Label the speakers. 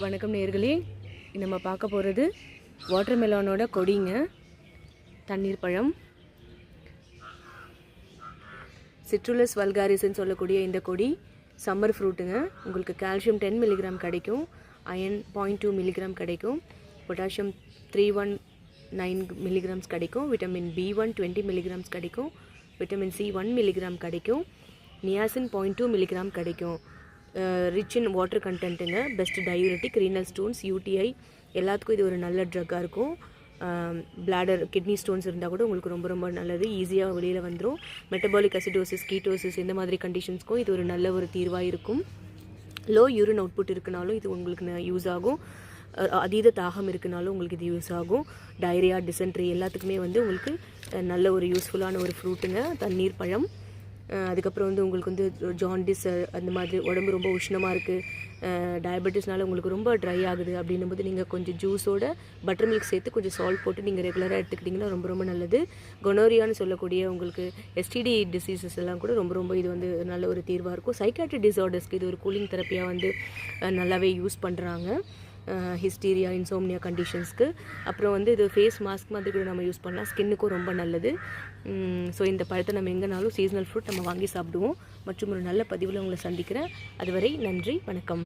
Speaker 1: வணக்கம் நேயர்களே, நம்ம பார்க்க போகிறது வாட்டர்மெலானோட கொடிங்க. தண்ணீர் பழம் சிட்ருலஸ் வல்காரிஸ்ன்னு சொல்லக்கூடிய இந்த கொடி சம்மர் ஃப்ரூட்டுங்க. உங்களுக்கு கால்சியம் 10 மில்லிகிராம் கிடைக்கும், அயன் 0.2 மில்லிகிராம் கிடைக்கும், பொட்டாசியம் 319 மில்லிகிராம்ஸ் கிடைக்கும், விட்டமின் B1 20 மில்லிகிராம்ஸ் கிடைக்கும், விட்டமின் C 1 மில்லிகிராம் கிடைக்கும், நியாசின் 0.2 மில்லிகிராம் கிடைக்கும். ரிச் இன் வாட்டர் கண்டென்ட்டுங்க. Best diuretic, renal stones, UTI எல்லாத்துக்கும் இது ஒரு நல்ல ட்ரக்காக இருக்கும். பிளாடர் கிட்னி ஸ்டோன்ஸ் இருந்தால் கூட உங்களுக்கு ரொம்ப ரொம்ப நல்லது, ஈஸியாக வெளியில் வந்துடும். மெட்டபாலிக் அசிடோசிஸ், கீட்டோசிஸ் இந்த மாதிரி கண்டிஷன்ஸ்க்கும் இது ஒரு நல்ல ஒரு தீர்வாக இருக்கும். லோ யூரின் அவுட்புட் இருக்குனாலும் இது உங்களுக்கு யூஸ் ஆகும். அதீத தாகம் இருக்குனாலும் உங்களுக்கு இது யூஸ் ஆகும். டயரியா, டிசென்ட்ரி எல்லாத்துக்குமே உங்களுக்கு நல்ல ஒரு யூஸ்ஃபுல்லான ஒரு ஃப்ரூட்டுங்க தண்ணீர் பழம். அதுக்கப்புறம் உங்களுக்கு ஜாண்டிஸ் அந்த மாதிரி உடம்பு ரொம்ப உஷ்ணமாக இருக்குது, டயபெட்டிஸ்னால உங்களுக்கு ரொம்ப ட்ரை ஆகுது அப்படின்னும் போது நீங்கள் கொஞ்சம் ஜூஸோட பட்டர் மில்க் சேர்த்து கொஞ்சம் சால்ட் போட்டு நீங்கள் ரெகுலராக எடுத்துக்கிட்டிங்கன்னா ரொம்ப ரொம்ப நல்லது. கொனோரியான்னு சொல்லக்கூடிய உங்களுக்கு எஸ்டிடி டிசீசஸ் எல்லாம் கூட ரொம்ப இது நல்ல ஒரு தீர்வாக இருக்கும். சைக்காட்ரி டிஸார்டர்ஸ்க்கு இது ஒரு கூலிங் தெரப்பியாக நல்லாவே யூஸ் பண்ணுறாங்க. ஹிஸ்டீரியா, இன்சோம்னியா கண்டிஷன்ஸ்க்கு. அப்புறம் இது ஃபேஸ் மாஸ்க் மாதிரி கூட நம்ம யூஸ் பண்ணலாம், ஸ்கின்னுக்கும் ரொம்ப நல்லது. ஸோ இந்த பழத்தை நம்ம எங்கேனாலும் சீசனல் ஃப்ரூட் நம்ம வாங்கி சாப்பிடுவோம். மற்றும் ஒரு நல்ல பதிவில் உங்களை சந்திக்கிறேன். அதுவரை நன்றி, வணக்கம்.